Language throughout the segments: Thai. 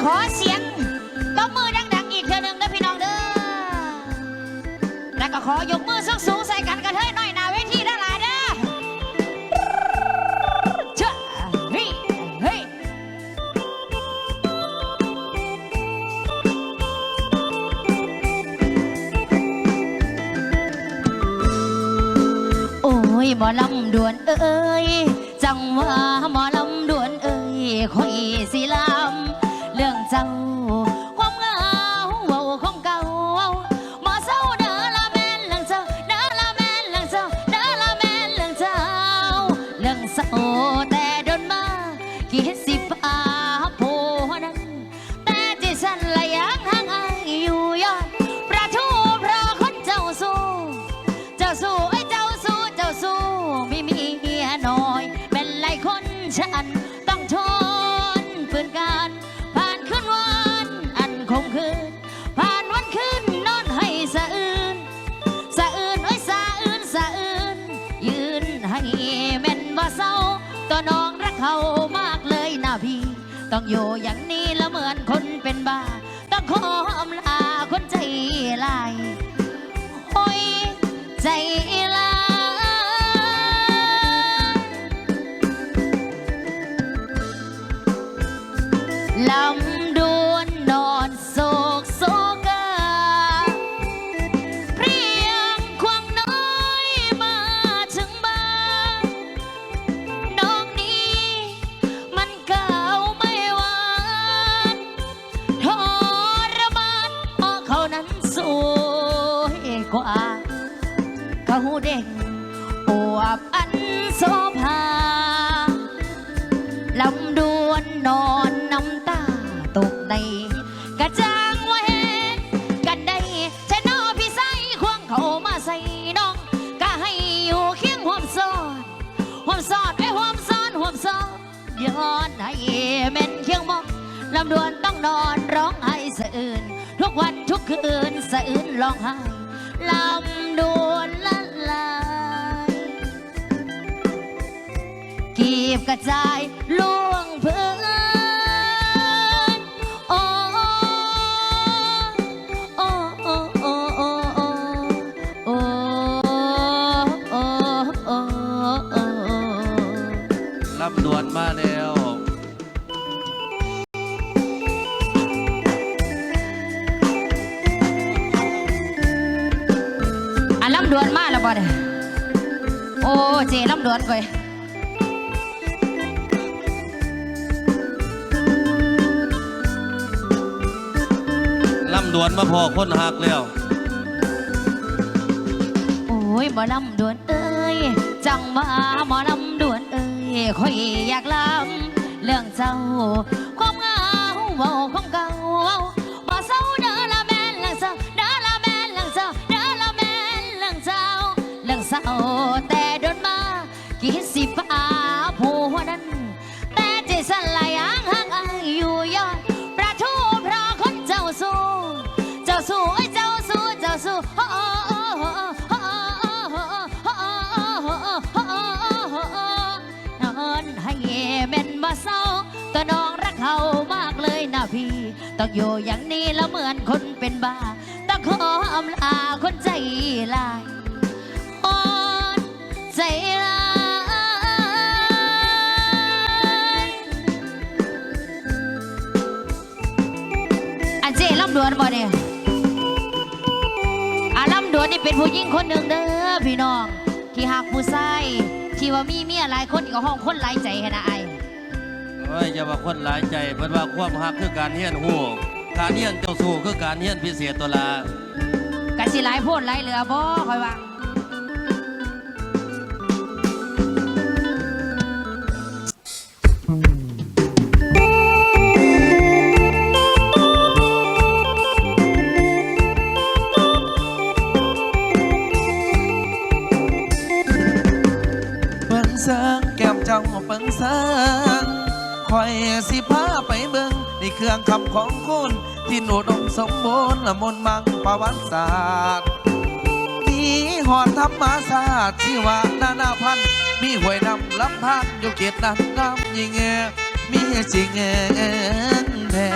ขอเสียงตบมือดังๆอีกเท่านึงนะพี่น้องเด้อแล้วก็ขอยกมือสูงๆใส่กันกระเทยหน่อยหน้าเวทีด้านหลังเด้อเจ้าเฮ้ยเฮ้ยโอ้ยหมอลำด่วนเอ้ยจังว่าหมอลำด่วนเอ้ยคอยสิลำเรื่องเจ้าความเหงาเว้าของเก่าหมอเศร้าเด้อละแม่นเรื่องเจ้าเด้อละแม่นเรื่องเจ้าเด้อละแม่นเรื่องเจ้าเรื่องเศร้าแต่โดนมาคิดสิป่าโพนั้นแต่ที่ฉันละยังห่างอายอยู่ยอดประทูเพราะคนเจ้าสู้เจ้าสู้ไอ้เจ้าสู้เจ้าสู้ไม่มีเมียน้อยเป็นไรคนฉันต้องทนฝืนกันผ่านคืนวันอันคงคืนผ่านวันคืนนอนให้สะอื้นสะอื้นเอ้ยสะอื้นสะอื้นยืนให้แม่นบ่เศร้าตัวน้องรักเขามากเลยนะพี่ต้องอยู่อย่างนี้แล้วเหมือนคนเป็นบ้าต้องขออำลาคนใจลายโอ้ยใจลายลำดวนนอนโศกโศกาเพรียงควงน้อยมาถึงบ้านน้องนี้มันเก่าไม่หวานทรมานเพราะเขานั้นสวยกว่าเขาเด็กอวบอันโสภาลำดวนนอนน้ำตาตกในกระจังว่าเห็นกันได้ใช่น้อพี่ใส่ควงเขามาใส่น้องก็ให้อยู่เคียงห่วมซ้อนห่วมซ้อนไอ้ห่วมซ้อนห่วมซ้อนย้อนให้เม่นเคียงมองลำดวนต้องนอนร้องไห้สะอื้นทุกวันทุกคืนสะอื้นร้องไห้ลำดวนละลายกีบกระจายล่วงเพื่อนโอ้โอ้โอ้โอ้โอ้โอ้โอ้โอ้โอ้โอ้ลำดวนมาแล้วอ่ะลำดวนมาแล้วบ่เนี่ยโอ้เจลำดวนก่อยลำดวนมาพอคนหักแล้วโอ้ยหมอลำดวนเอ้ยจังมาหมอลำดวนเอ้ยคอยอยากลำเรื่องเจ้าความเหงาเว้าของเก่าบ่เศร้าเด้อละแม่นเรื่องเจ้าเด้อละแม่นเรื่องเจ้าเด้อละแม่นเรื่องเจ้าเรื่องเศร้าแต่โดนมาคิดสิป่าผู้นั้นแต่ที่ฉันละยังห่างอายอยู่ยอดประทูเพราะคนเจ้าสู้เจ้าสู้ไอ้เจ้าสู้เจ้าสู้นอนให้แม่นบ่เศร้าตัวน้องรักเขามากเลยนะพี่ต้องอยู่อย่างนี้แล้วเหมือนคนเป็นบ้าต้องขออำลาคนใจลายอ่อนใจลายอันเจลำดวนบ่เนี่ยลำดวนนี่เป็นผู้หญิงคนหนึ่งเด้อพี่น้องที่หักผู้ชายที่ว่ามีเมียหลายคนก็ห้องคนหลายใจขนาดไอ้เฮ้ยอย่าว่าคนหลายใจเพิ่นว่าความหักคือการเฮียนหูการเฮียนเจ้าสู้คือการเฮียนพิเศษตัวละกะสิหลายโพดหลายเหลือบ่คอยว่าเสิงแก้มเจ้าเปิงเสิงคอยสิพาไปเบิ่งในเครื่องคำของคุณที่หนูดมสมบูรณ์ละมนมังประวัติศาสตร์มีหอดธรรมศาสตร์ที่ว่านานาพันธุ์มีห้วยน้ำลำพันอยู่เขตนั้นน้ำยิงมีจริงแท้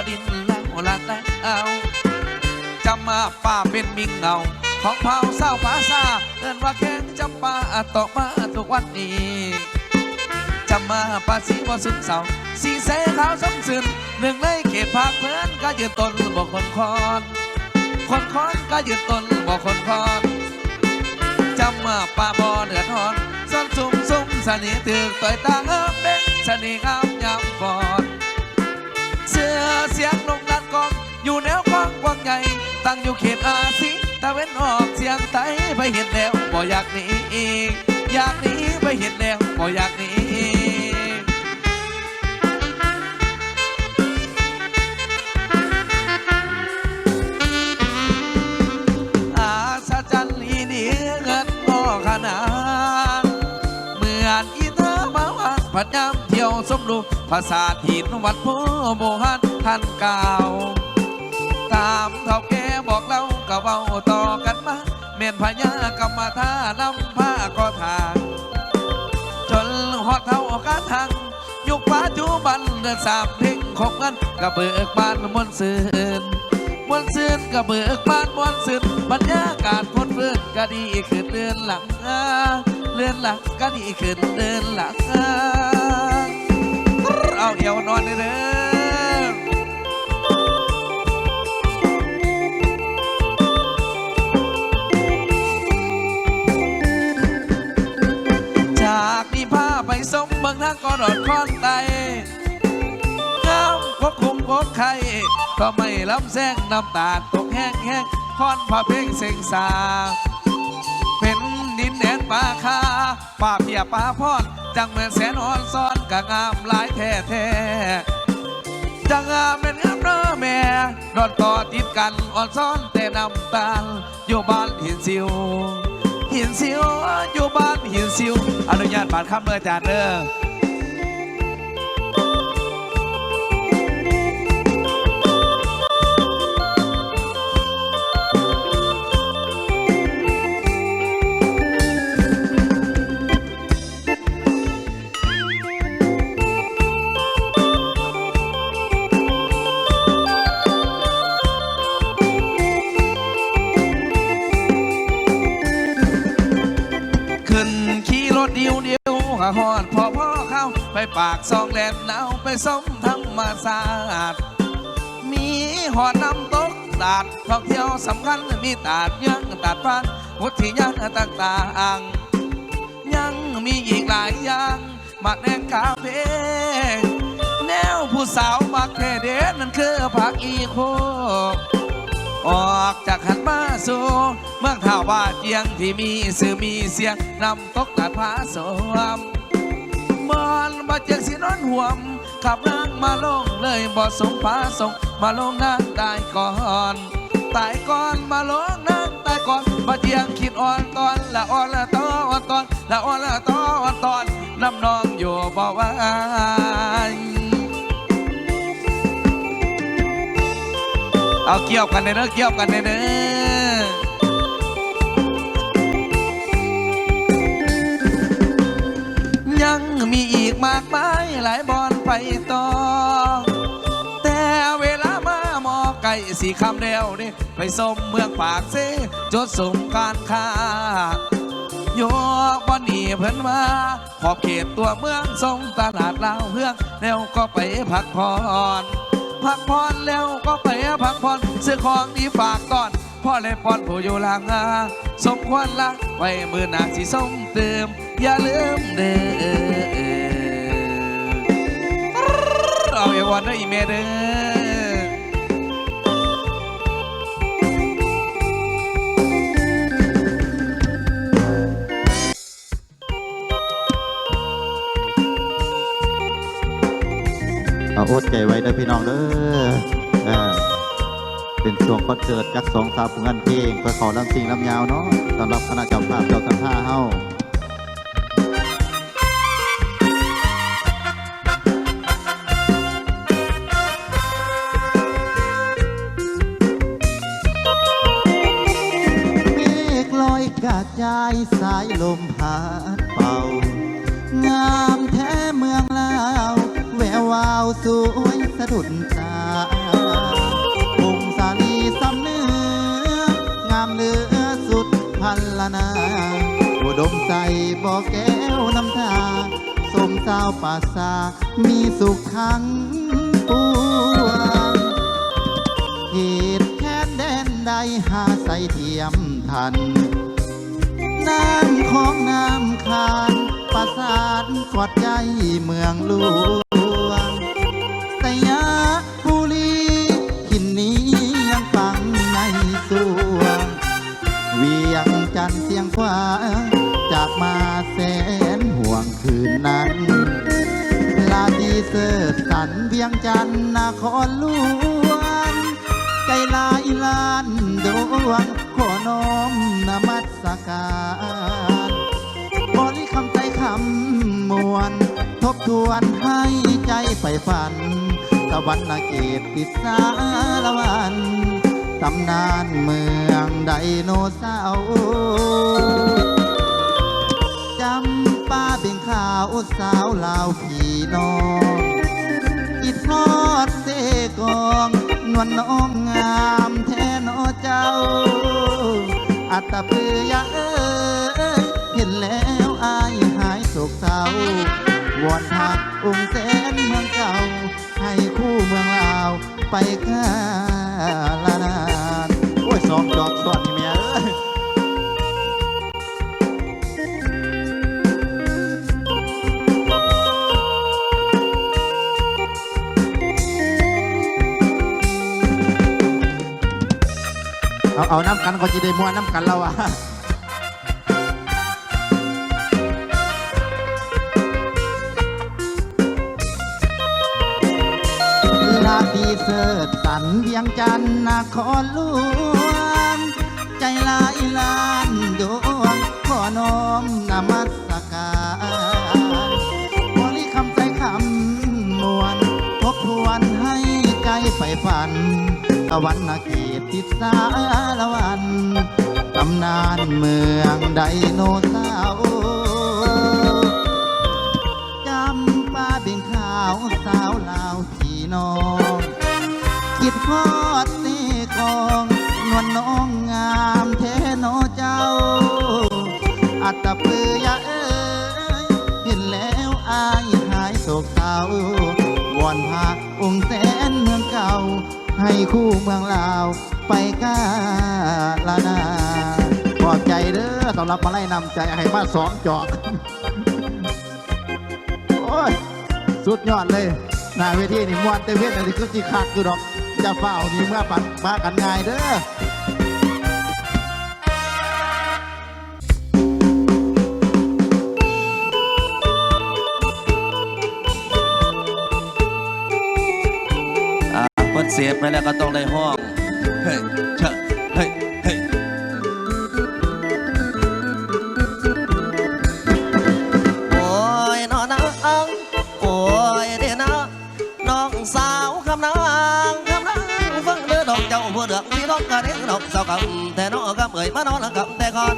ดินแล้วละแล้วจำมาป่าเป็นมิงเงาของเผาเศร้าภาษาเอินว่าแข้งจำป่าต่อมาทุกวันนี้จำมาป่าสีบ่ซึมเศร้าสีเสขาวสมสื่นหนึ่งในเขตภาคเพื่อนก็ยืนตนบ่คนคอนก็ยืนตนบ่คนคอนจำมาป่าบ่เดือดร้อนซ่อนซุ่มสนิทตึกต่อยตาเอิบเด้งสนิทงามยามฟอนเสียงลงนัดกองอยู่แนวกว้างกว้างใหญ่ตั้งอยู่เขตอาซีตะเว้นออกเสียงไทยไปเห็นแล้วบ่อยากหนีอยากหนีไปเห็นแล้วบ่อยากหนีอาสาจันลีนี่เงินงอขนาดเหมือนอีเธอมาวางผัดยามเที่ยวสมรูปภาษาถิ่นวัดโพโบหันท่านเก่าตามเท่าแกบอกเราก็เว้าต่อกันมาเมียนพญากรรมท่านำผ้าก็ทางจนหอดเท่ากันทางยุคปัจจุบันเดือนสามเพ่งของกันก็เบิกบานมวนซื่นก็เบิกบานมวนซื่นบรรยากาศคนเพื่อนก็ดีขึ้นเดือนหลังก็ดีขึ้นเดือนหลังเอาเอวนอนเลยเด้อจากนี้พาไปสมเมืองทางก็รอดคอนไตงามพกคุมพกไข่ก็ไม่ลำแซงน้ำตาตกแห้งคอนพาเพลงเสียงสาเป็นดินแดนป่าคาป่าเพียป่าพอดจังเหมือนแสนอ่อนซ้อนกะงามหลายแท้จังงามเป็นงามเน้อแม่นอนต่อติดกันอ่อนซ้อนแต่น้ำตาอยู่บ้านหินซิวอยู่บ้านหินซิวอนุญาตบาดคำเมื่ออาจารย์เด้อเดียวหอดพ่อเข้าไปปากซองแดนหนาวไปส้มธรรมศาสตร์มีหอดน้ำตกตาดท่องเที่ยวสำคัญมีตาดยังตาดฟันวุฒิยานต่างๆยังมีอีกหลายอย่างมาแนงคาเฟ่แนวผู้สาวมักแท้เด็ดนั่นคือผักอีโคออกจากหันมาสู่เมืองท่าว่าเจียงที่มีสื่อมีเสียงนำตกตัดผาสวมมอนมาเจียงสีนอนห่วมขับนางมาลงเลยบ่สมผาส่งมาลงนางตายก่อนมาลงนางตายก่อนมาเจียงคิดอ่อนตอนละอ่อนละตอนตอนละอ่อนละตอนตอนน้ำนองอยู่บ่ว่าเอาเกี่ยวกันในเด้อยังมีอีกมากมายหลายบอนไปต่อแต่เวลามาหมอไก่สีคำเดียวนี่ไปสมเมืองปากเซจดสมการค้าโยกบอนนี่เพิ่นมาขอบเขตตัวเมืองทรงตลาดลาวเฮืองแล้วก็ไปพักผ่อนแล้วก็ไปพักผ่อนซื้อของดีฝากก่อนพ่อเลยป้อนผู้อยู่หลังสมควรละไว้มือหนาสิส้มเติมอย่าลืมเด้อเอาอย่าวันนะอีเมเด้ออดใจไว้ได้พี่น้องเด้อเป็นช่วงคอนเสิร์ตจัก2-3ผลงานเพลงเพื่อขอลำซิงลำยาวเนาะสำหรับคณะเจ้าภาพเจ้าทั้ง5เฮาเมฆลอยกระจายสายลมพัดเป่างามแท้เมืองลาวแวววาวสวยสะดุดตา วงสาลีสำเนื้องามเหลือสุดพันละนาอุดมใสบ่อแก้วน้ำตาสมสาวป่าสามีสุขทั้งปวงเหตุแค้นแดนใดหาใส่เทียมทันน้ำของน้ำคานประสานกอดใจเมืองหลวงสยามบุรีขินนี้ยังฟังในสวงเวียงจันทร์เสียงขวาจากมาแสนห่วงคืนนั้นลาดีเสิร์ชสันเวียงจันทร์นครหลวงใจลายลานดวงขอน้อมนมัสการบริคำใจคำมวลทบทวนให้ใจไปฝันตะวันนาเกตติดสารวันตำนานเมืองไดโนเสาร์จำป้าเป็นข่าวสาวลาวพี่น้องอิดทอดเสกองนวลน้องงามแทนอเจ้าอัตเปือยเอ้ยเห็นแล้วอายหายโศกเศร้าวอนหักองค์แสนเมืองเก่าให้คู่เมืองลาวไปกาลนานโอ้ยสองจอกซ้อนนี่แม่เอ้ยเอาน้ำกันก็จะได้ม้วนน้ำกันเราอะลาดีเสิร์ชสันเวียงจันทร์นครหลวงใจลายลานดวงขอน้อมนมัสการบริคำใจคำมวลทบทวนให้ใจไปฝันตะวันนาเกตติดสารวันตำนานเมืองไดโนเสาร์จำป้าเบ่งข่าวสาวลาวพี่น้องคิดพอดเสกองนวลน้องงามแท้นอเจ้าอัตเปือยเอ้ยเห็นแล้วอายหายโศกเศร้าวอนพาองค์แสนเมืองเก่าให้คู่เมืองลาวไปกาลนาขอบใจเด้อสำหรับมาไล่นำใจให้มาสองจอกโอ้ยสุดยอดเลยหน้าเวทีนี่มวนเตเวทนี่คือจีคักอยู่ดอกจะเฝ้านี่เมื่อปันปากันง่ายเด้อเสียบไปแล้วก็ต้องได้ห้องเฮ้ยเชะเฮ้ยเฮ้ยโอ้ยนอนนังโอ้ยเดนะน้องสาวคำนางฟังเดือดอกเจ้าผู้เดือกที่ร้องกระเด้งดอกสาวกำแต่น้องกำเอ่ยมานอนกำแต่ก่อน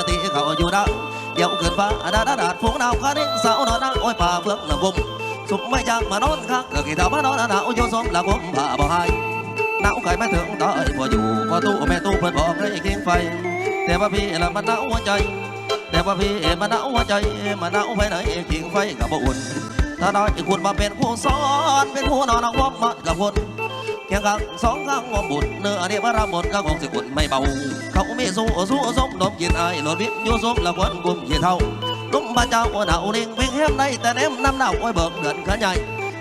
ตีเขาอยู่ดาวเดี๋ยวขึ้นฟ้าดาดพวกดาวกระเด้งสาวนอนนังโอ้ยป่าเบื้องลำบุมสุขไม่ยากมานอนข้างกี่เท่ามานอนหนาวอยู่สมละกุมผ่าบ่ให้หนาวไก่ไม่ถึงต่อยพออยู่พอตู้แม่ตู้เพิ่นบอกให้เคียงไฟแต่ว่าพี่ละมันหนาวหัวใจแต่ว่าพี่มันหนาวหัวใจมันหนาวไปไหนเคียงไฟกับบ่อุ่นถ้าได้คุณมาเป็นผู้สอนเป็นผู้นอนวอมมากับคนเคียงข้างสองข้างวอมบุญเนื้อเนี่ยมารับหมดข้างของสิกุลไม่เบาเขาไม่สู้สมดมกินไอ้หลอดวิทอยู่สมละคนกุมยี่เท่าลุ่มบ้าเจ้าหนาวเลี้ยงเพียงแฮมได้แต่เนมน้ำหนาวโอ้ยเบิกเดือนขันใหญ่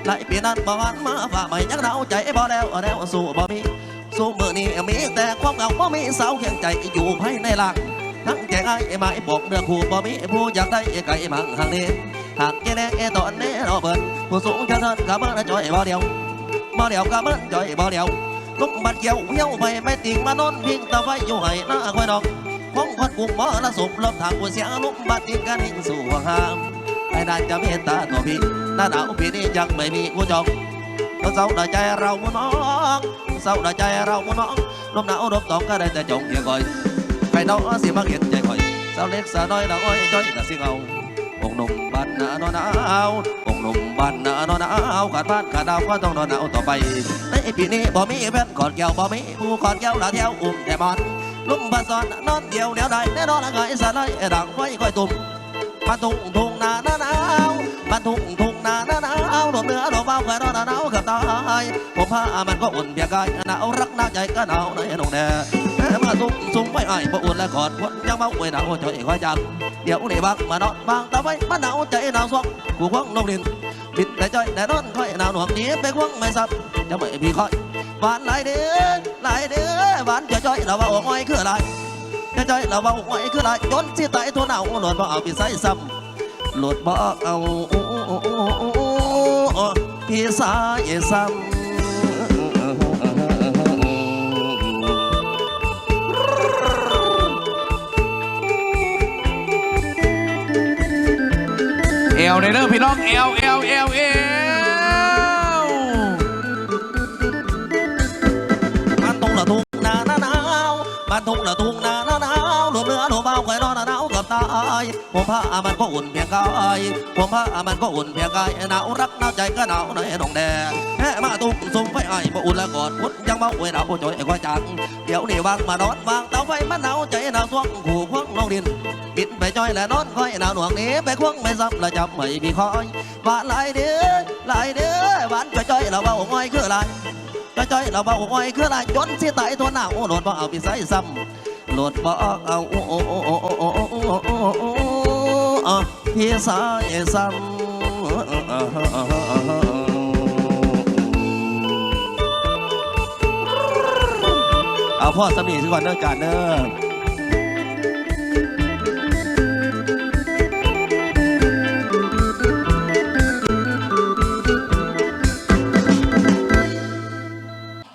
ไหลเปลี่ยนนั้นบ่หันมาฝ่าไม่ยังหนาวใจบ่แล้วสู้บ่มีสู้มือนี้มีแต่ความเหงาบ่มีสาวเคียงใจอยู่ภายในหลังทั้งแก่ไอ้ไม้บอกเนื้อคู่บ่มีผู้อยากได้ไก่มังห่างนี้หากแก่แน่ตอนนี้รอเบิดผู้สูงชะเทินกะเบิ้ลจ่อยบ่เดียวกะเบิ้ลจ่อยบ่เดียวลุ่มบัดเกี่ยวเหี้ยวไปไม่ติ่งมานอนพิงตะไฟอยู่ให้หน้าคอยดอกของคนกุมบ่ละสุบลบทางกูเสียลุ่มบัดติ่งกันหิ้งสู่ห่างไอ้น่าจะเมตตาตัวพี่หน้าหนาวพี่นี่ยังไม่มีผู้จองเศร้าใจเรามุนน้องเศร้าใจเรามุนน้องลมหนาวลมตองก็ได้แต่จงเพียงคอยใครน้องสิมาเห็นใจคอยเศร้าเล็กสาวน้อยน้อยจ้อยแต่สิเงา องค์หนุ่มบ้านนอนาวองค์หนุ่มบ้านนอนาวขาดบ้านขาดดาวก็ต้องนอนหนาวต่อไปในปีนี้บ่มีแฟนกอดแก้วบ่มีผู้กอดแก้วละเที่ยวอุ้มแต่บอลลุ่มบ้านซ้อนนอนเดียวเดียวได้แน่นอนละไงสลายดังไฟค่อยตุ่มบ้านทุ่งนาหนาวบ้านทุ่งนาหนาวดวงเนื้อดวงเบาเคยนอนหนาวเกือบตายผมผ้ามันก็อุ่นเพียงกายหนาวรักหน้าใจก็หนาวในดวงแดดมาสุ่มไม่ไอ้พออุ่นและกอดคนยังเมาไว้หนาวใจค่อยจังเดี๋ยวนี่บักมานอนบางตาไว้มาหนาวใจหนาวสวงกูคว้างลงดินบิดแต่ใจแต่นอนค่อยหนาวหน่วงนี้ไปคว้างไม่ซับจะไม่พี่ค่อยหวานหลายเด้อหวานจะจ้อยเราว่าโอ้ยคืออะไรจะจ้อยเราว่าโอ้ยคืออะไรจนสิตายตัวหนาวหลดบ่เอาพี่ใส่ซ้ำหลดบ่เอาพี่ใส่ซ้ำเอวเด้อพี่น้องเอวมันทุ่งละทุ่งนาหนาวมันทุ่งละทุ่งนาหนาวหลบเรือหลบเบาคอยนอนหนาวเกือบตายผมผ้ามันก็อุ่นเพียงกายผมผ้ามันก็อุ่นเพียงกายหนาวรักหนาวใจก็หนาวในดงแดงแห่มาตุ้มสุ่มไฟไอ้บ่อุ่นแล้วกอดพุดยังเบาไว้หนาวบ่จ่อยไอ้ควายจังเดี๋ยวนี่วางมานอนวางเตาไฟมันหนาวใจหนาวสวงขู่คว้างลงดินบิดไปจ้อยและนอนคอยหนาวหน่วงนี้ไปคว้างไม่ซับและจับไม่พี่คอยหวานหลายเด้อหวานจ้อยเราเบาง่อยคืออะไรจ้อยเราเบาง่อยคืออะไรจนสิตายตัวหนาวโหลดบ่เอาพี่ใส่ซ้ำโหลดบ่เอาพี่ใส่ซ้ำเอาพ่อสำนีซะก่อนเด้อจานเด้อ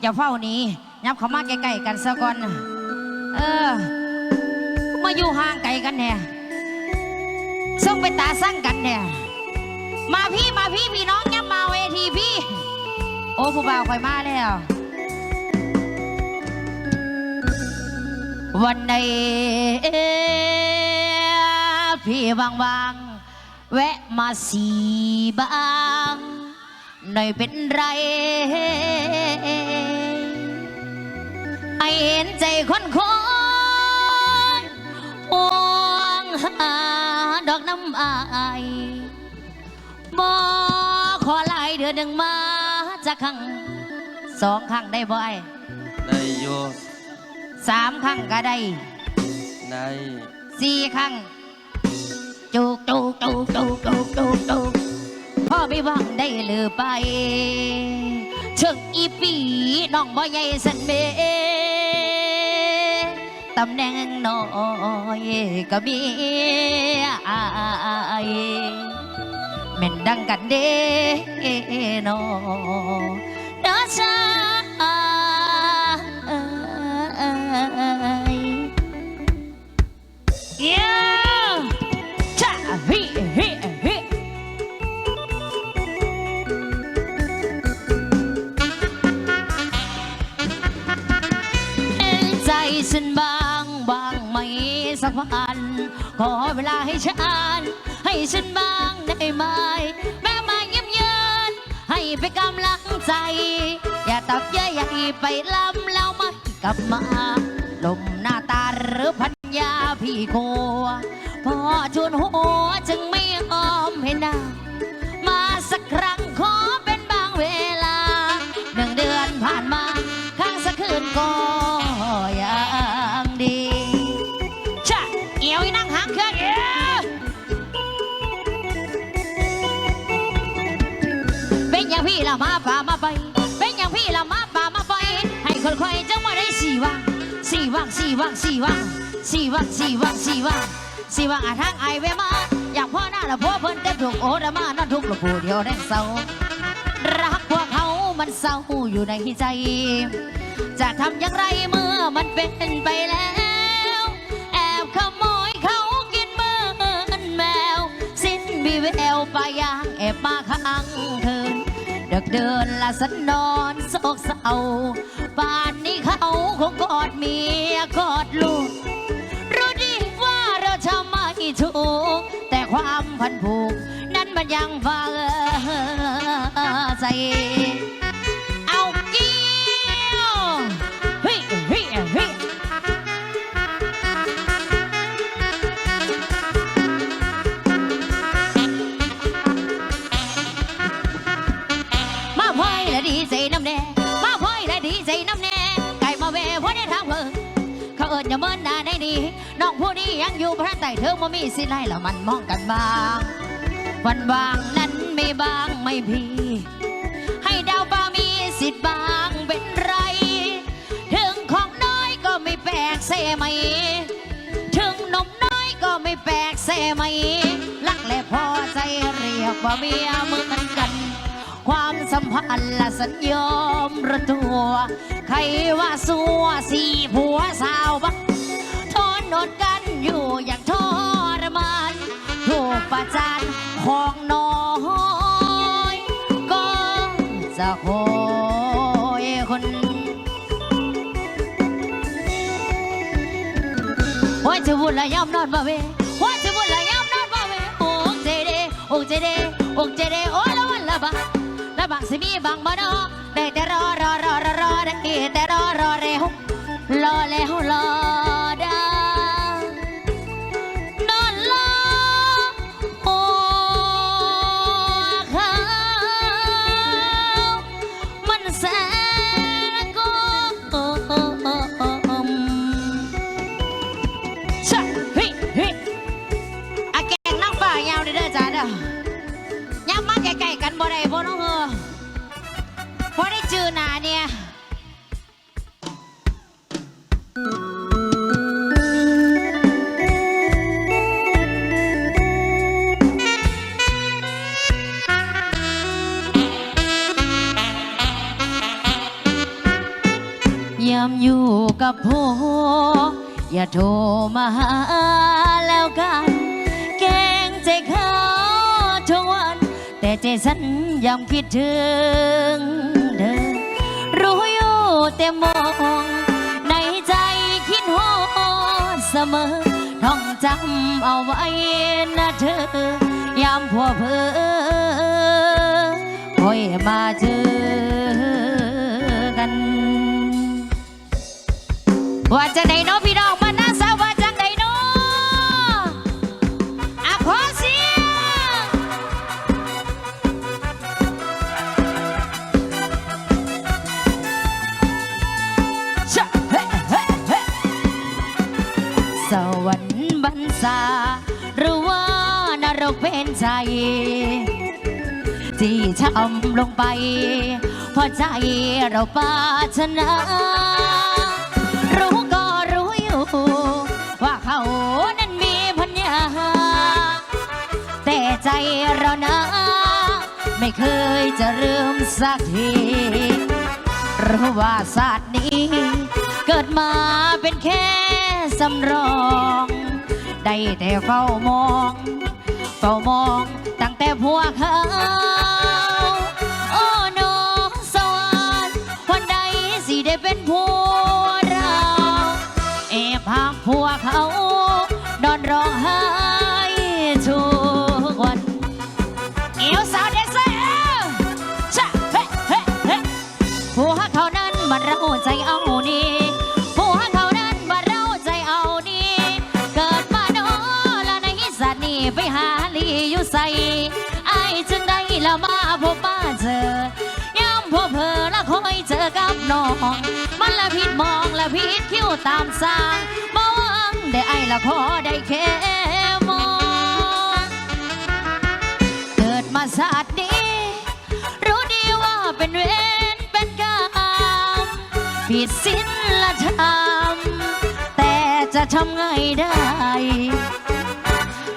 อย่าเฝ้านี้ยับเข้ามาใกล้ๆกันซะก่อนมาอยู่ห่างไกลกันแน่ส่งไปตาสั่งกันแน่มาพี่พี่น้องยับมาเวทีพี่โอ้ผู้บ่าวคอยมาแล้ววันไหนพี่บางแวะมาสีบางหน่อยเป็นไรไอเห็นใจคนห่วงหาดอกน้ำอายบ่ขอไล่เดือนหนึ่งมาจากครั้ง2 ครั้งได้บ่ไอ้ได้อยู่3 ครั้งก็ได้4 ครั้งจุกพ่อไม่ว่างได้หรือไปเชิงอีปีน้องบ่ใหญ่สันเบตำแหน่งน้อยก็มีแม่นดังกันเด้นอเด้อชาฉันบางไหมสักวันขอเวลาให้ฉันบางได้ไหมแม่มาเยี่ยมเยือนให้ไปกำลังใจอย่าตับเยอะอย่าไปลำแล้วไม่กลับมาลมหน้าตาหรือพัญญาพี่โคพอชวนหัวจึงไม่ยอมเห็นหน้ามาสักครั้งขอเป็นบางเวลา1 เดือนผ่านมาข้างสักคืนก็ยังดีชะเอียวอีนั่งหางเครื่องเป็นอย่างพี่ละมาป่ามาไปเป็นอย่างพี่ละมาป่ามาไปให้ค่อยๆจังว่าได้4 ว่างอาทางไอเวมาอยากพ่อหน้าละพ่อเพิ่นเต็มถูกโอดามานั่นทุกละผู้เดียวแดงเศร้ารักพวกเขามันเศร้าอยู่ในใจจะทำอย่างไรเมื่อมันเป็นไปแล้วแอบขโมยเขากินเหมือนแมวสิ้นมีแววไปอย่างแอบมาข้างคืนดึกเดินละสันนอนโศกเศร้าป่านนี้เขาคงกอดเมียกอดลูกรู้ดีว่าเราทำไม่ถูกแต่ความ พันผูกนั้นมันยังฟ้าใจเอาเกี้ยวเฮ้ยเฮ้ยเฮ้ยมาพ่อยและดีใจน้ำแน่มาพ่อยและดีใจน้ำแน่ไก่มาเวพอได้ทางเพิ่งเขาเอิญอย่าเมินหน้าได้ดีน้องผู้นี้ยังอยู่พระไต่เธอบ่มีสิไล่แล้วมันมองกันบ้างวันวางนั้นไม่บางไม่พีให้ดาวบ้ามีสิทธิ์บางเป็นไรถึงของน้อยก็ไม่แปลกเสไหมถึงนมน้อยก็ไม่แปลกเสไหมรักและพอใจเรียกว่าเมียเหมือนกันความสัมพันธ์ละสัญญอมระตัวใครว่าสัวสี่ผัวสาวบักทนอดกันอยู่อย่างทรมานถูกประจานของน้อยก็จะคอยคนหัวจะวุ่นละย่อมนอนบ่เวหัวจะวุ่นละย่อมนอนบ่เวโอ้เจเดโอ้เจเดโอ้เจเดโอ้ละวันละบะละบางสิมีบางบ่ดอกได้แต่รอได้แต่รอเร็วรอแล้วรอได้นอนรอโอ้เขามันแสนก็ชะเฮ้ยเฮ้ยอาแกงนั่งฝ่ายาวเด้อจ้าเด้อยามมาใกล้ๆกันบ่ได้บ่น้องพอได้จือหนาเนี่ยยามอยู่กับพ่ออย่าโทรมาหาแล้วกันเกรงใจเขาทุกวันแต่ใจฉันยังคิดถึงเธอรู้อยู่แต่มองในใจคิดฮอดเสมอท่องจำเอาไว้นะเธอยามพัวเพอคอยมาเจอกันว่าจะได้น้องพี่น้องมานะสาวว่าจังได้น้องอ่ะขอเสียงชะเฮ้เฮ้เฮ้สวรรค์บรรษาหรือว่านรกเป็นใจที่ช้ำลงไปเพราะใจเราปรารถนารู้ก็รู้อยู่ว่าเขานั้นมีพัญญาแต่ใจเรานะไม่เคยจะลืมสักทีรู้ว่าศาสตร์นี้เกิดมาเป็นแค่สำรองได้แต่เฝ้ามองตั้งแต่พวกเขาโอ้น้องสวรรค์วันใดสิได้เป็นผัวเราแอบหักพวกเขานอนร้องไห้ทุกวันเอวสาวเดซเซอร์ชะเฮ้เฮ้เฮ้ผัวเขานั้นมันเราใจเอานี่ผัวเขานั้นมันเราใจเอานี่เกิดมาโนและในสัตว์นี่ไปหาลีอยู่ใส่ไอ้จึงได้ละมาพบมาเจอย่ำพบเพอละคอยเจอกับน้องมันละผิดมองละผิดคิ้วตามสร้างมองได้ไอ้ละขอได้แค่มองเกิดมาศาสตร์นี้รู้ดีว่าเป็นเวรเป็นกรรมผิดศีลธรรมแต่จะทำไงได้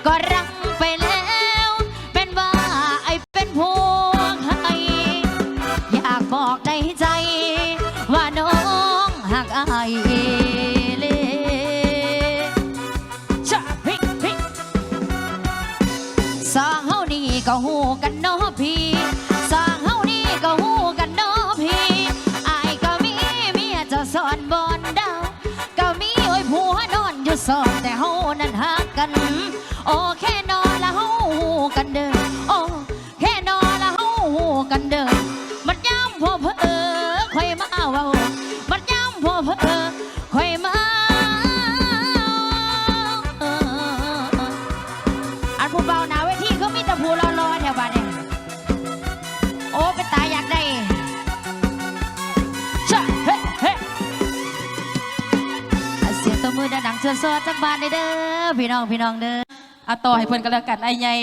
ก็รักไปแล้วเป็นว่าไอ้เป็นผัวใครอยากบอกในใจว่าน้องหักไอ้เลยชะฮิฮิสร้างเฮานี่ก็หูกันเนาะพี่สร้างเฮานี่ก็หูกันเนาะพี่ไอ้ก็มีเมียจะสอนบอนดาวก็มีโอ้ยผัวนอนอยู่สอนแต่เฮานั้นหักกันโอเคนอนละเฮา กันเด้อโอ้แค่นอละเฮาหูกันเด้อมันย้ำพอเพอค่อยมาเว้ามันย้ำพอเพอค่อยมาอันผู้เบาหนาเวทีเขามีแต่ผู้รอๆแถวบ้านเนี่ยโอ้ไปตายอยากได้ชะเฮ้เฮ้เสียงตัวมือดังๆเชิญซอจากบ้านเด้อพี่น้องเด้อเอาต่อให้เพิ่นก็แล้วกันไอ้ใหญ่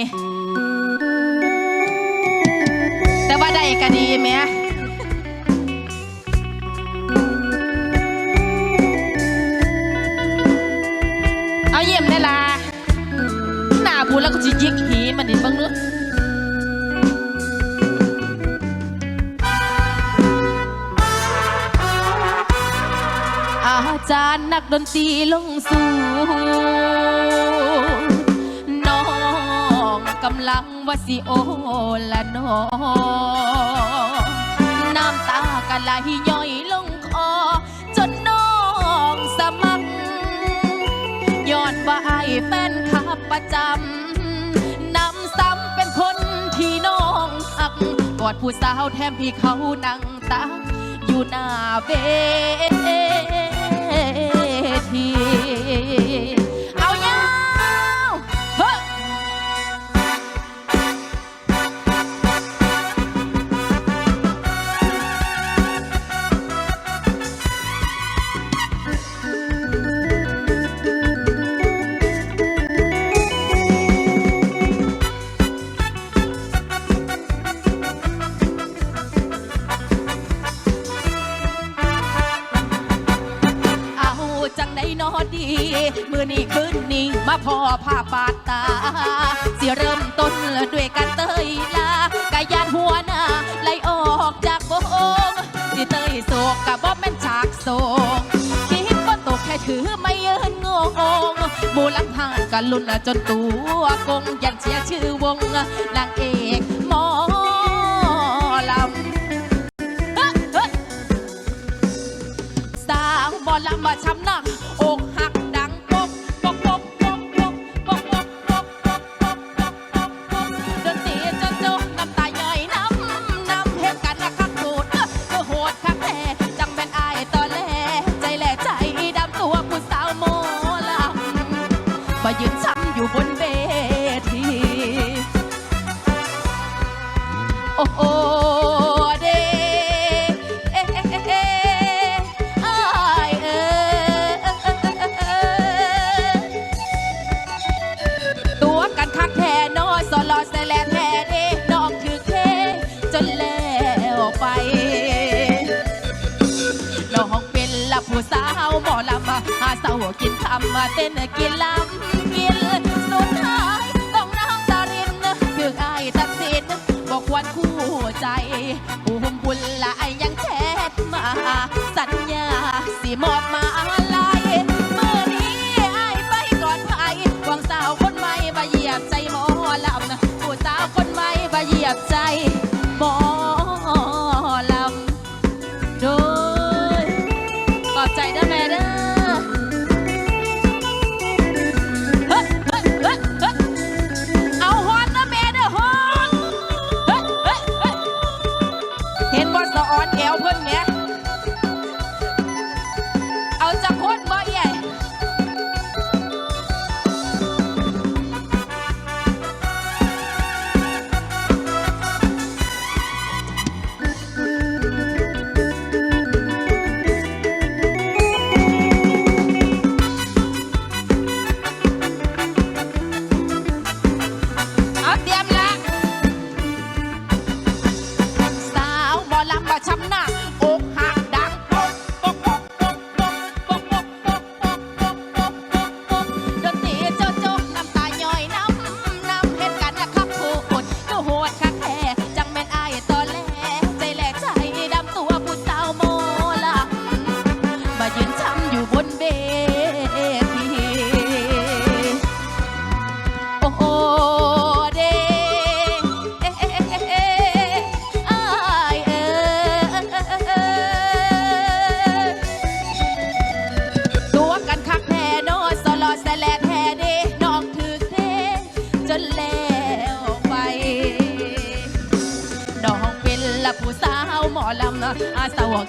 แต่ว่าได้ก็ดีแม่เอาเยี่ยมได้ล่ะหน้าบูแล้วก็จิยิกหีมันนี่เบิ่งเนื้ออาจารย์นักดนตรีลงสู่น้องกำลังว่าสิโอละน้องน้ำตากะไหลย่อยลงคอจนน้องสะมักย้อนว่าไอ้แฟนขับประจำนำซ้ำเป็นคนที่น้องหักกอดผู้สาวแถมพี่เขานั่งตักอยู่หน้าเวทีเอายาวเฮ้จังได้นอดีมือนี้คืนนี้มาพอภาพบาดตาสิเริ่มต้นด้วยการเตยลากายานหัวหน้าไล่ออกจากวงสิเตยโศกกับบ่แม่นฉากโศกคิดว่าตกแค่ถือไม่ยืนงงหมู่ลังหานกันลุ่นจนตัวกงยันเชียร์ชื่อวงนางเอกหมอลำสาวบอลำมาช้ำหนักอกหักดังปกปกปกปกปกปกปกปกปกปกปกปกดนตรีจนจมน้ำตาย่อยน้ำเห็นกันนะคักโหดก็โหดคักแท้จังเป็นอายตอนแลใจแหล่ใจดำตัวผู้สาวโมลำมายืนช้ำอยู่บนเวทีโอ้โหผู้สาวหมอลำหาเศร้ากินคำมาเต้นกินลำกินสุดท้ายต้องน้ำตารินคือไอ้ตัดสินบอกควรคู่ใจผู้หุ่มบุญละไอ้ยังแชทมาสัญญาสิมอบมาลายเมื่อนี้ไอ้ไปก่อนไผ่หวังสาวคนใหม่มาเหยียบใจหมอลำผู้สาวคนใหม่มาเหยียบใจหมอลำโดขอบใจนะแม่เด้อเอาฮอนนะแม่เด้อฮอนเห็นบอสออนแอวเพิ่นเนี่ยเอา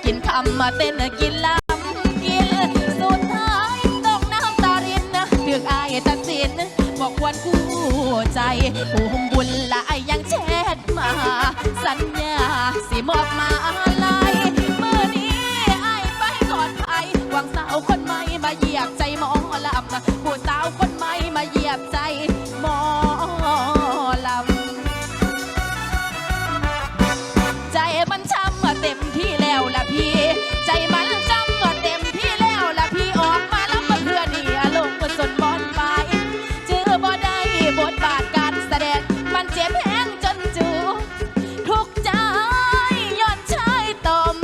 กินคำมาเต้นกินลำกินสุดท้ายต้องน้ำตารินถึงอายตัดสินบอกควรคู่ใจผู้บุญละยังแชทมา สัญญาสิมอบมาอะไรเมื่อนี้อายไปก่อนไปหวังสาวคนใหม่มาเหยียบใจหมอลำผู้สาวคนใหม่มาเหยียบใจหมอลำใจมันช้ำเต็มที่แล้วล่ะพี่ใจมันช้ำเต็มที่แล้วล่ะพี่ออกมาแล้วมาเพื่อนี่ลงสนบอลไปเจอบ่ได้บทบาทการแสดงมันเจ็บแห้งจนจูทุกใจย้อนชายตอม